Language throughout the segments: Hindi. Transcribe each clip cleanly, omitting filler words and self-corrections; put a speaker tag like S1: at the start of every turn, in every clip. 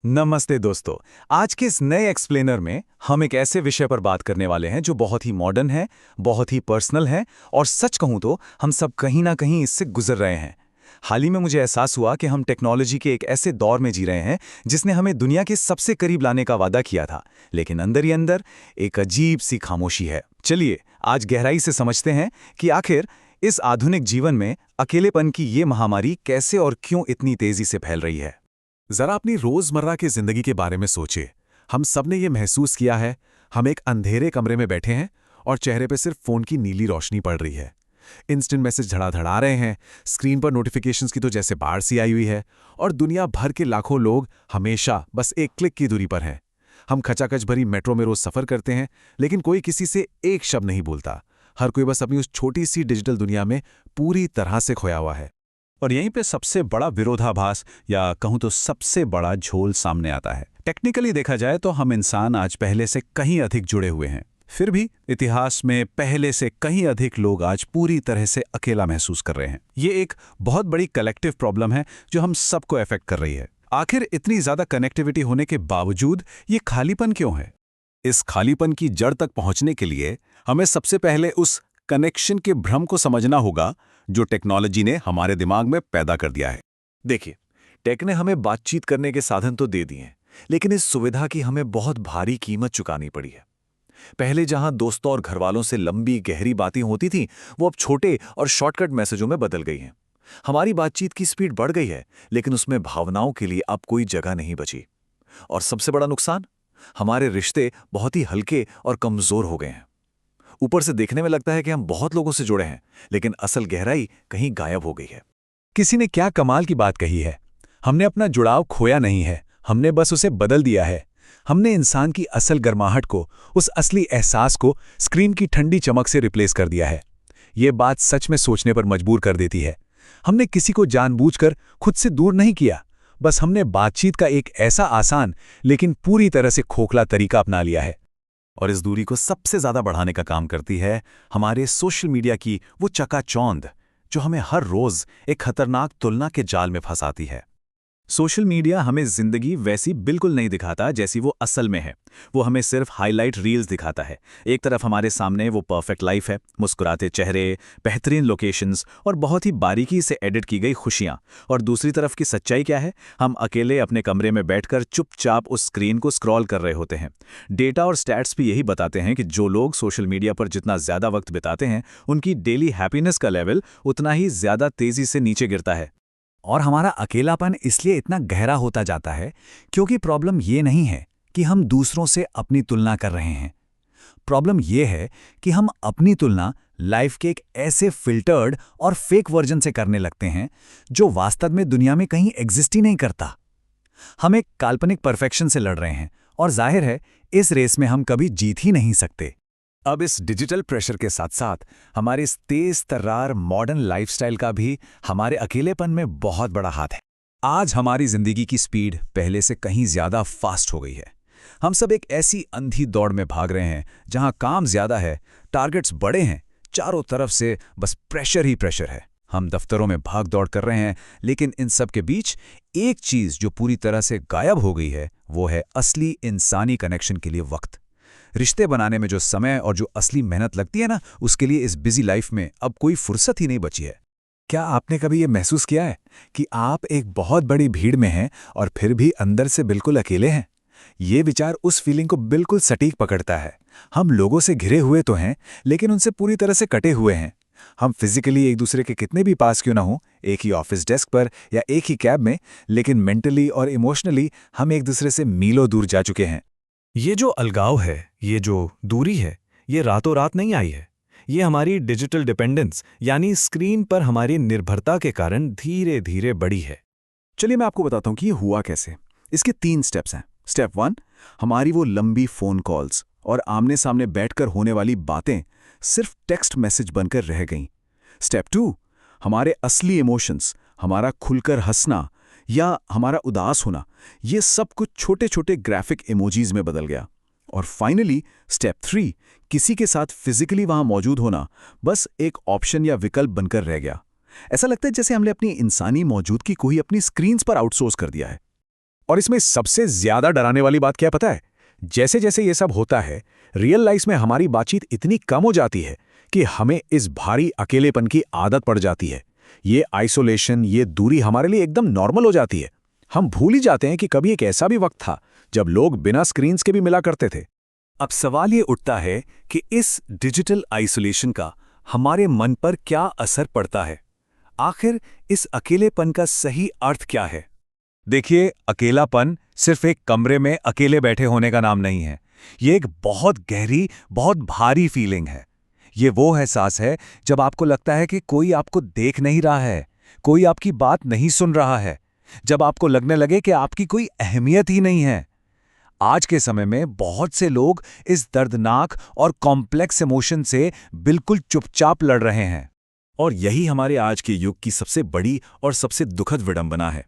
S1: नमस्ते दोस्तों। आज के इस नए एक्सप्लेनर में हम एक ऐसे विषय पर बात करने वाले हैं जो बहुत ही मॉडर्न है, बहुत ही पर्सनल है और सच कहूं तो हम सब कहीं ना कहीं इससे गुजर रहे हैं। हाल ही में मुझे एहसास हुआ कि हम टेक्नोलॉजी के एक ऐसे दौर में जी रहे हैं जिसने हमें दुनिया के सबसे करीब लाने का वादा किया था, लेकिन अंदर ही अंदर एक अजीब सी खामोशी है। चलिए आज गहराई से समझते हैं कि आखिर इस आधुनिक जीवन में अकेलेपन की ये महामारी कैसे और क्यों इतनी तेजी से फैल रही है।
S2: जरा अपनी रोजमर्रा की जिंदगी के बारे में सोचिए। हम सब ने ये महसूस किया है, हम एक अंधेरे कमरे में बैठे हैं और चेहरे पे सिर्फ फोन की नीली रोशनी पड़ रही है। इंस्टेंट मैसेज धड़ाधड़ आ रहे हैं, स्क्रीन पर नोटिफिकेशंस की तो जैसे बाढ़ सी आई हुई है और दुनिया भर के लाखों लोग हमेशा बस एक क्लिक की दूरी पर हैं। हम खचाखच भरी मेट्रो में रोज सफर करते हैं, लेकिन कोई किसी से एक शब्द नहीं बोलता। हर कोई बस अपनी उस छोटी सी डिजिटल दुनिया में पूरी तरह से खोया हुआ है।
S3: और यहीं पे सबसे बड़ा विरोधाभास या कहूँ तो सबसे बड़ा झोल सामने आता है। टेक्निकली देखा जाए तो हम इंसान आज पहले से कहीं अधिक जुड़े हुए हैं, फिर भी इतिहास में पहले से कहीं अधिक लोग आज पूरी तरह से अकेला महसूस कर रहे हैं। ये एक बहुत बड़ी कलेक्टिव प्रॉब्लम है जो हम सबको अफेक्ट कर रही है। आखिर इतनी ज्यादा कनेक्टिविटी होने के बावजूद ये खालीपन क्यों है?
S2: इस खालीपन की जड़ तक पहुंचने के लिए हमें सबसे पहले उस कनेक्शन के भ्रम को समझना होगा जो टेक्नोलॉजी ने हमारे दिमाग में पैदा कर दिया है।
S4: देखिए, टेक ने हमें बातचीत करने के साधन तो दे दिए हैं, लेकिन इस सुविधा की हमें बहुत भारी कीमत चुकानी पड़ी है। पहले जहां दोस्तों और घरवालों से लंबी गहरी बातें होती थीं, वो अब छोटे और शॉर्टकट मैसेजों में बदल गई हैं। हमारी बातचीत की स्पीड बढ़ गई है, लेकिन उसमें भावनाओं के लिए अब कोई जगह नहीं बची। और सबसे बड़ा नुकसान, हमारे रिश्ते बहुत ही हल्के और कमजोर हो गए हैं। ऊपर से देखने में लगता है कि हम बहुत लोगों से जुड़े हैं, लेकिन असल गहराई कहीं गायब हो गई है।
S1: किसी ने क्या कमाल की बात कही है, हमने अपना जुड़ाव खोया नहीं है, हमने बस उसे बदल दिया है। हमने इंसान की असल गर्माहट को, उस असली एहसास को स्क्रीन की ठंडी चमक से रिप्लेस कर दिया है। ये बात सच में सोचने पर मजबूर कर देती है। हमने किसी को जानबूझकर खुद से दूर नहीं किया, बस हमने बातचीत का एक ऐसा आसान लेकिन पूरी तरह से खोखला तरीका अपना लिया है।
S2: और इस दूरी को सबसे ज्यादा बढ़ाने का काम करती है हमारे सोशल मीडिया की वो चकाचौंध, जो हमें हर रोज एक खतरनाक तुलना के जाल में फंसाती है।
S3: सोशल मीडिया हमें जिंदगी वैसी बिल्कुल नहीं दिखाता जैसी वो असल में है। वो हमें सिर्फ हाईलाइट रील्स दिखाता है। एक तरफ हमारे सामने वो परफेक्ट लाइफ है, मुस्कुराते चेहरे, बेहतरीन लोकेशंस और बहुत ही बारीकी से एडिट की गई खुशियां। और दूसरी तरफ की सच्चाई क्या है? हम अकेले अपने कमरे में बैठकर चुपचाप उस स्क्रीन को स्क्रॉल कर रहे होते हैं। डेटा और स्टैट्स भी यही बताते हैं कि जो लोग सोशल मीडिया पर जितना ज्यादा वक्त बिताते हैं, उनकी डेली हैप्पीनेस का लेवल उतना ही ज्यादा तेजी से नीचे गिरता है।
S1: और हमारा अकेलापन इसलिए इतना गहरा होता जाता है क्योंकि प्रॉब्लम ये नहीं है कि हम दूसरों से अपनी तुलना कर रहे हैं। प्रॉब्लम ये है कि हम अपनी तुलना लाइफ के एक ऐसे फिल्टर्ड और फेक वर्जन से करने लगते हैं जो वास्तव में दुनिया में कहीं एग्जिस्ट ही नहीं करता। हम एक काल्पनिक परफेक्शन से लड़ रहे हैं और जाहिर है इस रेस में हम कभी जीत ही नहीं सकते।
S2: अब इस डिजिटल प्रेशर के साथ साथ हमारे इस तेज तर्रार मॉडर्न लाइफस्टाइल का भी हमारे अकेलेपन में बहुत बड़ा हाथ है।
S1: आज हमारी जिंदगी की स्पीड पहले से कहीं ज्यादा फास्ट हो गई है। हम सब एक ऐसी अंधी दौड़ में भाग रहे हैं जहां काम ज्यादा है, टारगेट्स बड़े हैं, चारों तरफ से बस प्रेशर ही प्रेशर है। हम दफ्तरों में भाग दौड़ कर रहे हैं, लेकिन इन सब के बीच एक चीज जो पूरी तरह से गायब हो गई है, वो है असली इंसानी कनेक्शन के लिए वक्त। रिश्ते बनाने में जो समय और जो असली मेहनत लगती है ना, उसके लिए इस बिजी लाइफ में अब कोई फुर्सत ही नहीं बची है।
S2: क्या आपने कभी ये महसूस किया है कि आप एक बहुत बड़ी भीड़ में हैं और फिर भी अंदर से बिल्कुल अकेले हैं? ये विचार उस फीलिंग को बिल्कुल सटीक पकड़ता है। हम लोगों से घिरे हुए तो हैं, लेकिन उनसे पूरी तरह से कटे हुए हैं। हम फिजिकली एक दूसरे के कितने भी पास क्यों ना हो, एक ही ऑफिस डेस्क पर या एक ही कैब में, लेकिन मेंटली और इमोशनली हम एक दूसरे से मीलों दूर जा चुके हैं।
S4: ये जो अलगाव है, ये जो दूरी है, ये रातों रात नहीं आई है। ये हमारी डिजिटल डिपेंडेंस यानी स्क्रीन पर हमारी निर्भरता के कारण धीरे धीरे बढ़ी है।
S2: चलिए मैं आपको बताता हूँ कि ये हुआ कैसे। इसके 3 स्टेप्स हैं। स्टेप 1, हमारी वो लंबी फ़ोन कॉल्स और आमने सामने बैठकर होने वाली बातें सिर्फ टेक्स्ट मैसेज बनकर रह गईं। स्टेप 2, हमारे असली इमोशंस, हमारा खुलकर हंसना या हमारा उदास होना, ये सब कुछ छोटे छोटे ग्राफिक इमोजीज में बदल गया। और फाइनली स्टेप 3, किसी के साथ फिजिकली वहां मौजूद होना बस एक ऑप्शन या विकल्प बनकर रह गया। ऐसा लगता है जैसे हमने अपनी इंसानी मौजूदगी को ही अपनी स्क्रीन्स पर आउटसोर्स कर दिया है। और इसमें सबसे ज्यादा डराने वाली बात क्या पता है? जैसे जैसे ये सब होता है, रियल लाइफ में हमारी बातचीत इतनी कम हो जाती है कि हमें इस भारी अकेलेपन की आदत पड़ जाती है। ये आइसोलेशन, ये दूरी हमारे लिए एकदम नॉर्मल हो जाती है। हम भूल ही जाते हैं कि कभी एक ऐसा भी वक्त था जब लोग बिना स्क्रीन्स के भी मिला करते थे।
S4: अब सवाल ये उठता है कि इस डिजिटल आइसोलेशन का हमारे मन पर क्या असर पड़ता है? आखिर इस अकेलेपन का सही अर्थ क्या है?
S1: देखिए, अकेलापन सिर्फ एक कमरे में अकेले बैठे होने का नाम नहीं है। ये एक बहुत गहरी, बहुत भारी फीलिंग है। ये वो एहसास है जब आपको लगता है कि कोई आपको देख नहीं रहा है, कोई आपकी बात नहीं सुन रहा है, जब आपको लगने लगे कि आपकी कोई अहमियत ही नहीं है। आज के समय में बहुत से लोग इस दर्दनाक और कॉम्प्लेक्स इमोशन से बिल्कुल चुपचाप लड़ रहे हैं।
S4: और यही हमारे आज के युग की सबसे बड़ी और सबसे दुखद विडंबना है।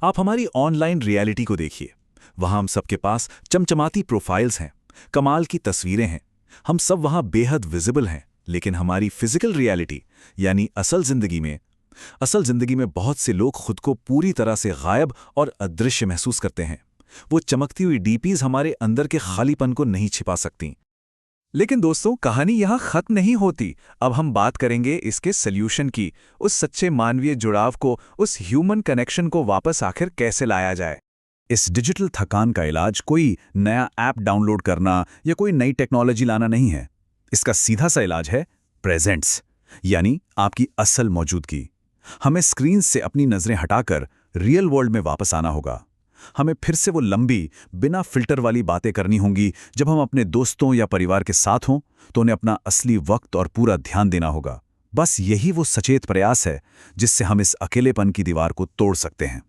S4: आप हमारी ऑनलाइन रियलिटी को देखिए। वहां हम सबके पास चमचमाती प्रोफाइल्स हैं, कमाल की तस्वीरें हैं, हम सब वहां बेहद विजिबल हैं। लेकिन हमारी फिजिकल रियलिटी यानी असल जिंदगी में बहुत से लोग खुद को पूरी तरह से गायब और अदृश्य महसूस करते हैं। वो चमकती हुई डीपीज हमारे अंदर के खालीपन को नहीं छिपा सकती।
S2: लेकिन दोस्तों, कहानी यहाँ खत्म नहीं होती। अब हम बात करेंगे इसके सल्यूशन की, उस सच्चे मानवीय जुड़ाव को, उस ह्यूमन कनेक्शन को वापस आखिर कैसे लाया जाए।
S3: इस डिजिटल थकान का इलाज कोई नया ऐप डाउनलोड करना या कोई नई टेक्नोलॉजी लाना नहीं है। इसका सीधा सा इलाज है प्रेजेंस, यानी आपकी असल मौजूदगी। हमें स्क्रीन से अपनी नजरें हटाकर रियल वर्ल्ड में वापस आना होगा। हमें फिर से वो लंबी, बिना फिल्टर वाली बातें करनी होंगी। जब हम अपने दोस्तों या परिवार के साथ हों तो उन्हें अपना असली वक्त और पूरा ध्यान देना होगा। बस यही वो सचेत प्रयास है जिससे हम इस अकेलेपन की दीवार को तोड़ सकते हैं।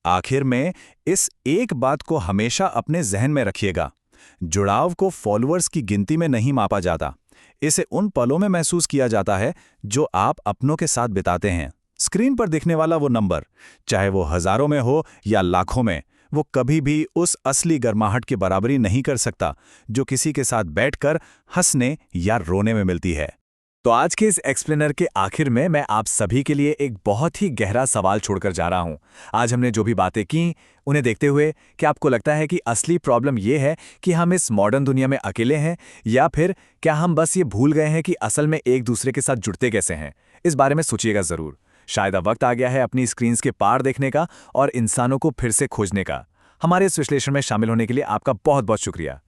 S4: आखिर में इस एक बात को हमेशा अपने जहन में रखिएगा, जुड़ाव को फॉलोअर्स की गिनती में नहीं मापा जाता। इसे उन पलों में महसूस किया जाता है जो आप अपनों के साथ बिताते हैं। स्क्रीन पर दिखने वाला वो नंबर, चाहे वो हजारों में हो या लाखों में, वो कभी भी उस असली गर्माहट की बराबरी नहीं कर सकता जो किसी के साथ बैठकर हंसने या रोने में मिलती है। तो आज के इस एक्सप्लेनर के आखिर में मैं आप सभी के लिए एक बहुत ही गहरा सवाल छोड़कर जा रहा हूं। आज हमने जो भी बातें की, उन्हें देखते हुए क्या आपको लगता है कि असली प्रॉब्लम ये है कि हम इस मॉडर्न दुनिया में अकेले हैं, या फिर क्या हम बस ये भूल गए हैं कि असल में एक दूसरे के साथ जुड़ते कैसे हैं? इस बारे में सोचिएगा जरूर। शायद अब वक्त आ गया है अपनी स्क्रीन्स के पार देखने का और इंसानों को फिर से खोजने का। हमारे इस विश्लेषण में शामिल होने के लिए आपका बहुत बहुत शुक्रिया।